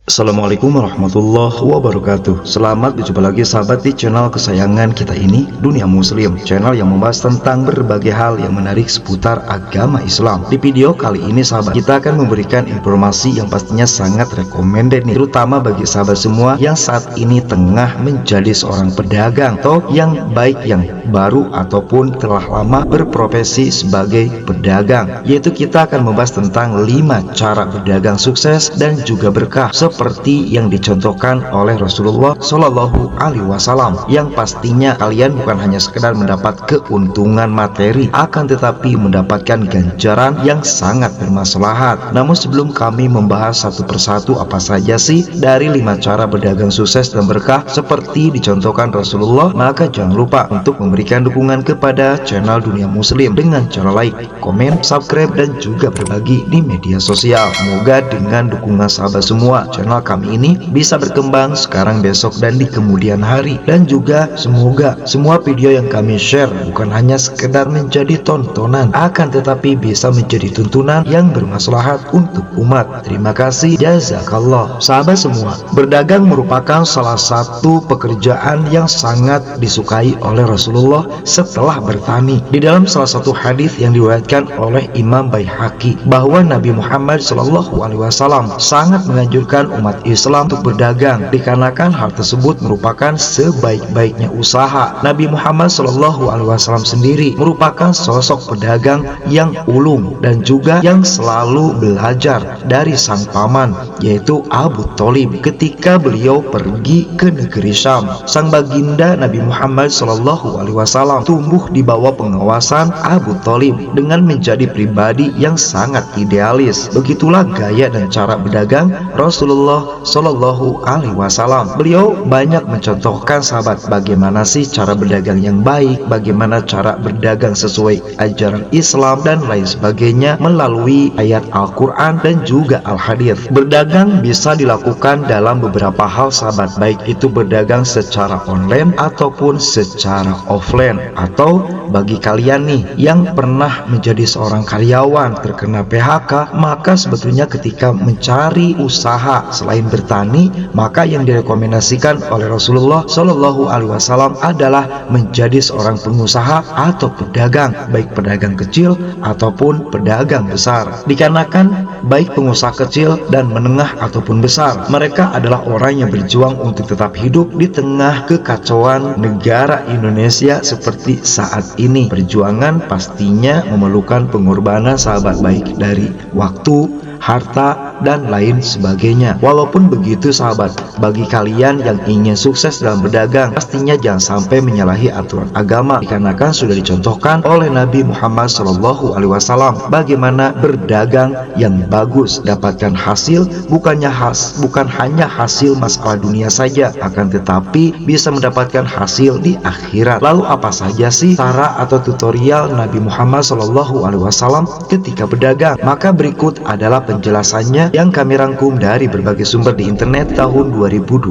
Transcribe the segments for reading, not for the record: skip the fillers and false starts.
Assalamualaikum warahmatullahi wabarakatuh. Selamat berjumpa lagi sahabat di channel kesayangan kita ini, Dunia Muslim, channel yang membahas tentang berbagai hal yang menarik seputar agama Islam. Di video kali ini sahabat, kita akan memberikan informasi yang pastinya sangat recommended nih, terutama bagi sahabat semua yang saat ini tengah menjadi seorang pedagang, atau yang baik yang baru ataupun telah lama berprofesi sebagai pedagang. Yaitu kita akan membahas tentang 5 cara berdagang sukses dan juga berkah, seperti yang dicontohkan oleh Rasulullah Shallallahu Alaihi Wasallam, yang pastinya kalian bukan hanya sekedar mendapat keuntungan materi, akan tetapi mendapatkan ganjaran yang sangat bermaslahat. Namun sebelum kami membahas satu persatu apa saja sih dari 5 cara berdagang sukses dan berkah seperti dicontohkan Rasulullah, maka jangan lupa untuk memberikan dukungan kepada channel Dunia Muslim dengan cara like, komen, subscribe, dan juga berbagi di media sosial. Semoga dengan dukungan sahabat semua, channel kami ini bisa berkembang sekarang, besok, dan di kemudian hari. Dan juga semoga semua video yang kami share bukan hanya sekedar menjadi tontonan, akan tetapi bisa menjadi tuntunan yang bermaslahat untuk umat. Terima kasih, jazakallah. Sahabat semua, berdagang merupakan salah satu pekerjaan yang sangat disukai oleh Rasulullah setelah bertani. Di dalam salah satu hadis yang diriwayatkan oleh Imam Baihaqi, bahwa Nabi Muhammad SAW sangat menganjurkan umat Islam untuk berdagang, dikarenakan hal tersebut merupakan sebaik-baiknya usaha. Nabi Muhammad SAW sendiri merupakan sosok pedagang yang ulung dan juga yang selalu belajar dari sang paman, yaitu Abu Thalib, ketika beliau pergi ke negeri Syam. Sang baginda Nabi Muhammad SAW tumbuh di bawah pengawasan Abu Thalib dengan menjadi pribadi yang sangat idealis. Begitulah gaya dan cara berdagang Rasulullah Shallallahu Alaihi Wasallam. Beliau banyak mencontohkan sahabat bagaimana sih cara berdagang yang baik, bagaimana cara berdagang sesuai ajaran Islam dan lain sebagainya melalui ayat Al-Quran dan juga Al-Hadits. Berdagang bisa dilakukan dalam beberapa hal sahabat, baik itu berdagang secara online ataupun secara offline. Atau bagi kalian nih yang pernah menjadi seorang karyawan terkena PHK, maka sebetulnya ketika mencari usaha selain bertani, maka yang direkomendasikan oleh Rasulullah Shallallahu Alaihi Wasallam adalah menjadi seorang pengusaha atau pedagang, baik pedagang kecil ataupun pedagang besar. Dikarenakan baik pengusaha kecil dan menengah ataupun besar, mereka adalah orang yang berjuang untuk tetap hidup di tengah kekacauan negara Indonesia seperti saat ini. Perjuangan pastinya memerlukan pengorbanan sahabat, baik dari waktu, harta, dan lain sebagainya. Walaupun begitu sahabat, bagi kalian yang ingin sukses dalam berdagang, pastinya jangan sampai menyalahi aturan agama, dikarenakan sudah dicontohkan oleh Nabi Muhammad SAW bagaimana berdagang yang bagus, dapatkan hasil bukan hanya hasil masalah dunia saja, akan tetapi bisa mendapatkan hasil di akhirat. Lalu apa saja sih cara atau tutorial Nabi Muhammad SAW ketika berdagang? Maka berikut adalah penjelasannya yang kami rangkum dari berbagai sumber di internet tahun 2025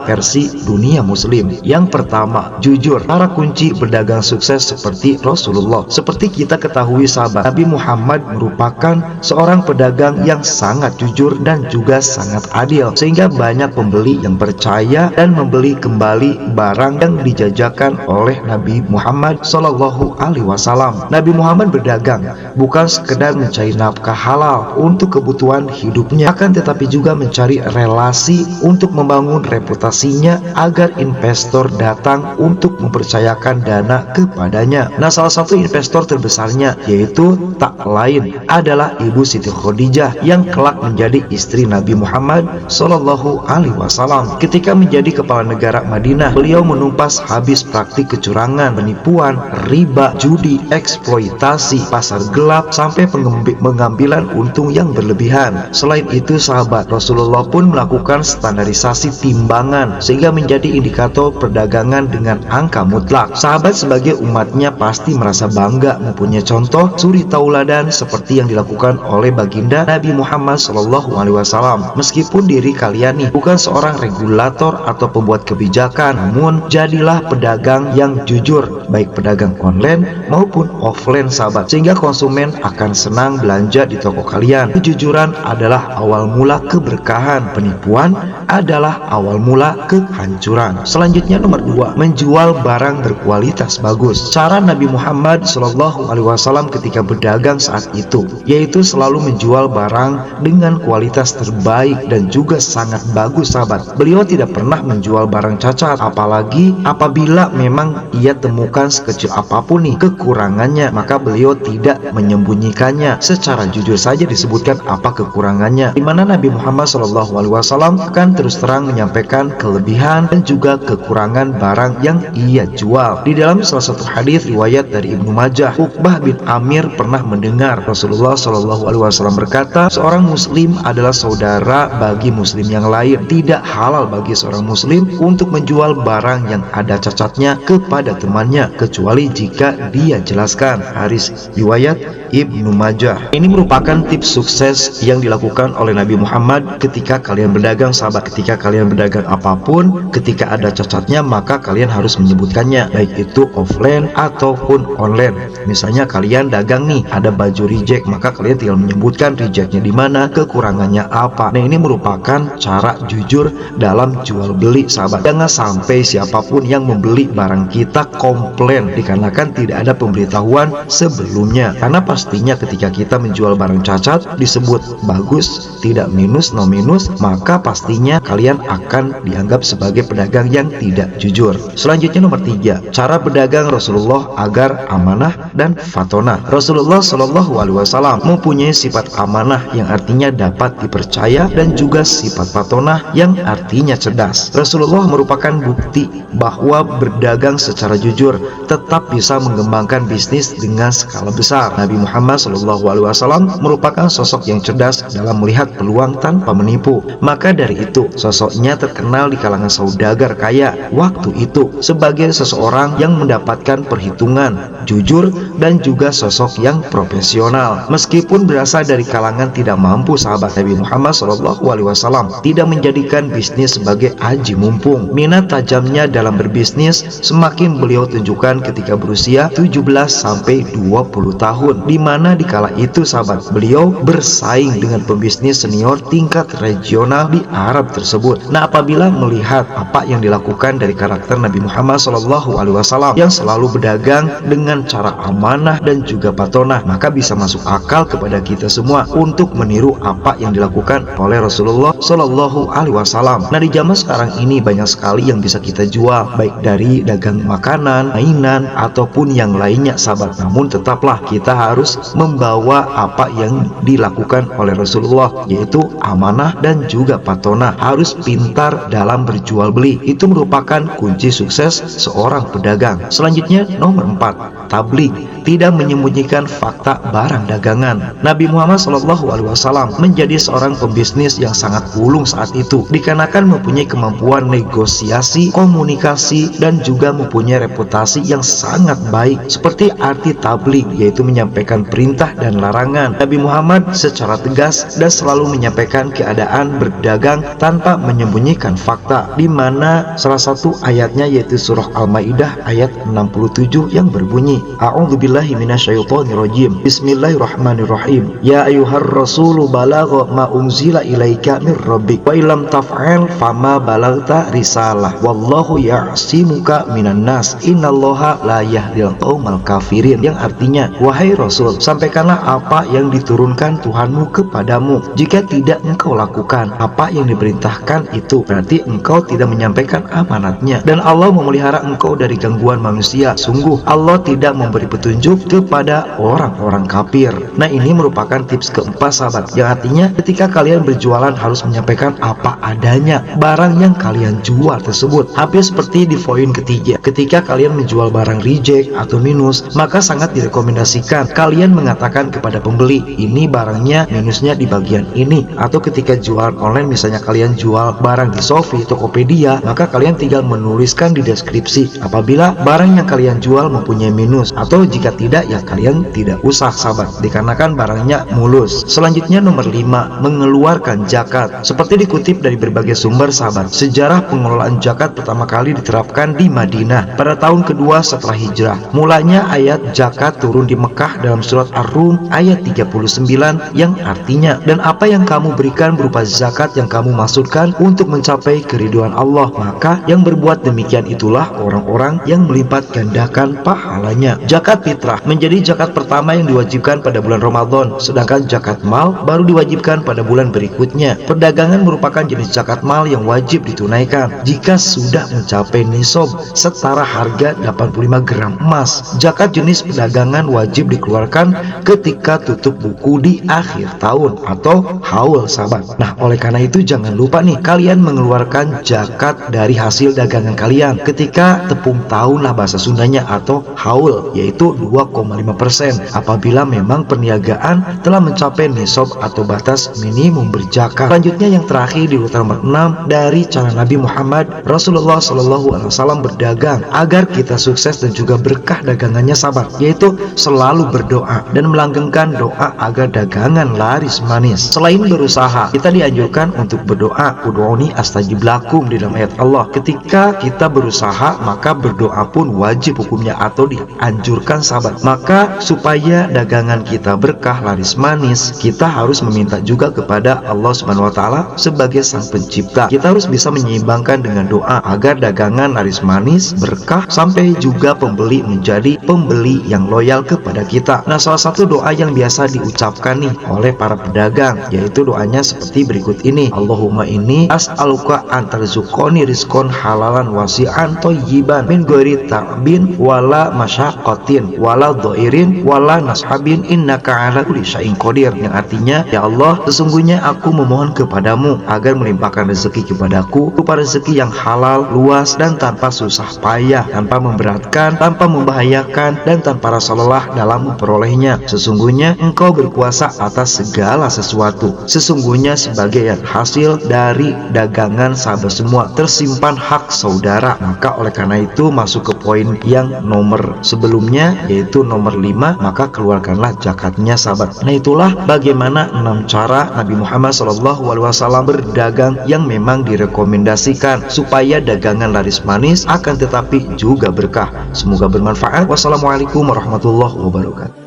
versi Dunia Muslim. Yang pertama, jujur. Para kunci berdagang sukses seperti Rasulullah. Seperti kita ketahui sahabat, Nabi Muhammad merupakan seorang pedagang yang sangat jujur dan juga sangat adil, sehingga banyak pembeli yang percaya dan membeli kembali barang yang dijajakan oleh Nabi Muhammad Shallallahu Alaihi Wasallam. Nabi Muhammad berdagang bukan sekedar mencari nafkah halal untuk kebutuhan hidupnya, akan tetapi juga mencari relasi untuk membangun reputasinya agar investor datang untuk mempercayakan dana kepadanya. Nah, salah satu investor terbesarnya yaitu tak lain adalah Ibu Siti Khadijah yang kelak menjadi istri Nabi Muhammad Shallallahu Alaihi Wasallam. Ketika menjadi kepala negara Madinah, beliau menumpas habis praktik kecurangan, penipuan, riba, judi, eksploitasi, pasar gelap, sampai pengambilan untung yang berlebihan. Selain itu sahabat, Rasulullah pun melakukan standarisasi timbangan sehingga menjadi indikator perdagangan dengan angka mutlak. Sahabat sebagai umatnya pasti merasa bangga mempunyai contoh suri tauladan seperti yang dilakukan oleh baginda Nabi Muhammad SAW. Meskipun diri kalian nih bukan seorang regulator atau pembuat kebijakan, namun jadilah pedagang yang jujur, baik pedagang online maupun offline sahabat, sehingga konsumen akan senang belanja di toko kalian. Kejujuran adalah awal mula keberkahan, penipuan adalah awal mula kehancuran. Selanjutnya nomor 2, menjual barang berkualitas bagus. Cara Nabi Muhammad SAW ketika berdagang saat itu yaitu selalu menjual barang dengan kualitas terbaik dan juga sangat bagus sahabat. Beliau tidak pernah menjual barang cacat, apalagi apabila memang ia temukan sekecil apapun nih kekurangannya, maka beliau tidak menyembunyikannya, secara jujur saja disebutkan apa kekurangannya, di mana Nabi Muhammad SAW akan terus terang menyampaikan kelebihan dan juga kekurangan barang yang ia jual. Di dalam salah satu hadis riwayat dari Ibnu Majah, Uqbah bin Amir pernah mendengar Rasulullah SAW berkata, seorang muslim adalah saudara bagi muslim yang lain. Tidak halal bagi seorang muslim untuk menjual barang yang ada cacatnya kepada temannya kecuali jika dia jelaskan. Hadis riwayat Ibnu Majah. Ini merupakan tips sukses yang dilakukan oleh Nabi Muhammad ketika kalian berdagang sahabat. Ketika kalian berdagang apapun, ketika ada cacatnya maka kalian harus menyebutkannya, baik itu offline ataupun online. Misalnya kalian dagang nih, ada baju reject, maka kalian tinggal menyebutkan rejectnya di mana, kekurangannya apa. Nah, ini merupakan cara jujur dalam jual beli sahabat. Jangan sampai siapapun yang membeli barang kita komplain dikarenakan tidak ada pemberitahuan sebelumnya, karena pastinya ketika kita menjual barang cacat disebut bagus, tidak minus, no minus, maka pastinya kalian akan dianggap sebagai pedagang yang tidak jujur. Selanjutnya nomor 3, cara berdagang Rasulullah agar amanah dan fatonah. Rasulullah SAW mempunyai sifat amanah yang artinya dapat dipercaya dan juga sifat fatonah yang artinya cerdas. Rasulullah merupakan bukti bahwa berdagang secara jujur tetap bisa mengembangkan bisnis dengan skala besar. Nabi Muhammad SAW merupakan sosok yang cerdas dalam melihat peluang tanpa menipu. Maka dari itu sosoknya terkenal di kalangan saudagar kaya waktu itu sebagai seseorang yang mendapatkan perhitungan, jujur, dan juga sosok yang profesional. Meskipun berasal dari kalangan tidak mampu, sahabat, Nabi Muhammad SAW tidak menjadikan bisnis sebagai aji mumpung. Minat tajamnya dalam berbisnis semakin beliau tunjukkan ketika berusia 17 sampai 20 tahun, di mana di kala itu sahabat, beliau bersaing dengan pembisnis senior tingkat regional di Arab tersebut. Nah, apabila melihat apa yang dilakukan dari karakter Nabi Muhammad SAW yang selalu berdagang dengan cara amanah dan juga patonah, maka bisa masuk akal kepada kita semua untuk meniru apa yang dilakukan oleh Rasulullah SAW. Nah, di zaman sekarang ini banyak sekali yang bisa kita jual, baik dari dagang makanan, mainan, ataupun yang lainnya sahabat. Namun tetaplah kita harus membawa apa yang dilakukan oleh Rasulullah, yaitu amanah dan juga patonah. Harus pintar dalam berjual beli, itu merupakan kunci sukses seorang pedagang. Selanjutnya nomor 4, tabligh, tidak menyembunyikan fakta barang dagangan. Nabi Muhammad SAW menjadi seorang pembisnis yang sangat ulung saat itu, dikarenakan mempunyai kemampuan negosiasi, komunikasi, dan juga mempunyai reputasi yang sangat baik. Seperti arti tabligh, yaitu menyampaikan perintah dan larangan. Nabi Muhammad secara tegas dan selalu menyampaikan keadaan berdagang tanpa menyembunyikan fakta, di mana salah satu ayatnya yaitu surah Al-Maidah ayat 67 yang berbunyi, A'udzubillahi minasyaitonirrajim, Bismillahirrahmanirrahim, Ya ayyuhar rasulu balagha ma unzila ilaika mir rabbik wa illam taf'al fama balagta risalah wallahu ya'simuka minan nas innallaha la yahdil qaumal kafirin. Yang artinya, wahai Rasul, sampaikanlah apa yang diturunkan Tuhanmu kepadamu. Jika tidak engkau lakukan apa yang diperintahkan memerintahkan itu, berarti engkau tidak menyampaikan amanatnya, dan Allah memelihara engkau dari gangguan manusia. Sungguh Allah tidak memberi petunjuk kepada orang-orang kafir. Nah, ini merupakan tips keempat sahabat, yang artinya ketika kalian berjualan harus menyampaikan apa adanya barang yang kalian jual tersebut. Hampir seperti di poin ketiga, ketika kalian menjual barang reject atau minus, maka sangat direkomendasikan kalian mengatakan kepada pembeli, ini barangnya minusnya di bagian ini. Atau ketika jualan online, misalnya kalian jual barang di Shopee, Tokopedia, maka kalian tinggal menuliskan di deskripsi apabila barang yang kalian jual mempunyai minus, atau jika tidak ya kalian tidak usah sahabat, dikarenakan barangnya mulus. Selanjutnya nomor 5, mengeluarkan zakat. Seperti dikutip dari berbagai sumber sahabat, sejarah pengelolaan zakat pertama kali diterapkan di Madinah pada tahun kedua setelah hijrah. Mulanya ayat zakat turun di Mekah dalam surat Ar-Rum ayat 39 yang artinya, dan apa yang kamu berikan berupa zakat yang kamu maksudkan untuk mencapai keridhaan Allah, maka yang berbuat demikian itulah orang-orang yang melipat gandakan pahalanya. Zakat fitrah menjadi zakat pertama yang diwajibkan pada bulan Ramadan, sedangkan zakat mal baru diwajibkan pada bulan berikutnya. Perdagangan merupakan jenis zakat mal yang wajib ditunaikan jika sudah mencapai nisab setara harga 85 gram emas. Zakat jenis perdagangan wajib dikeluarkan ketika tutup buku di akhir tahun atau haul sahabat. Nah, oleh karena itu jangan lupa nih kalian mengeluarkan zakat dari hasil dagangan kalian ketika tepung tahun lah bahasa Sundanya, atau haul, yaitu 2,5% apabila memang perniagaan telah mencapai nisab atau batas minimum berzakat. Selanjutnya yang terakhir di urutan nomor 6, dari cara Nabi Muhammad Rasulullah SAW berdagang agar kita sukses dan juga berkah dagangannya sahabat, yaitu selalu berdoa dan melanggengkan doa agar dagangan laris manis. Selain berusaha, kita dianjurkan untuk berdoa, ud'uni astajib lakum, di dalam ayat Allah. Ketika kita berusaha, maka berdoa pun wajib hukumnya atau dianjurkan sahabat. Maka supaya dagangan kita berkah laris manis, kita harus meminta juga kepada Allah Subhanahu wa taala sebagai sang pencipta. Kita harus bisa menyeimbangkan dengan doa agar dagangan laris manis, berkah, sampai juga pembeli menjadi pembeli yang loyal kepada kita. Nah, salah satu doa yang biasa diucapkan nih oleh para pedagang, yaitu doanya seperti berikut ini. Allahumma inni as'aluka antarzuqoni rizqon halalan wasi'an thayyiban min ghairi ta'bin wala masyaqqatin wala dhairin wala nashabin innaka ala kulli syai'in qadir. Yang artinya, ya Allah, sesungguhnya aku memohon kepadamu agar melimpahkan rezeki kepadaku berupa rezeki yang halal, luas, dan tanpa susah payah, tanpa memberatkan, tanpa membahayakan, dan tanpa rasa lelah dalam memperolehnya. Sesungguhnya engkau berkuasa atas segala sesuatu. Sesungguhnya sebagai hasil dari dagangan sahabat semua tersimpan hak saudara. Maka oleh karena itu masuk ke poin yang nomor sebelumnya, yaitu nomor 5, maka keluarkanlah zakatnya sahabat. Nah, itulah bagaimana 6 cara Nabi Muhammad SAW berdagang yang memang direkomendasikan supaya dagangan laris manis akan tetapi juga berkah. Semoga bermanfaat. Wassalamualaikum warahmatullahi wabarakatuh.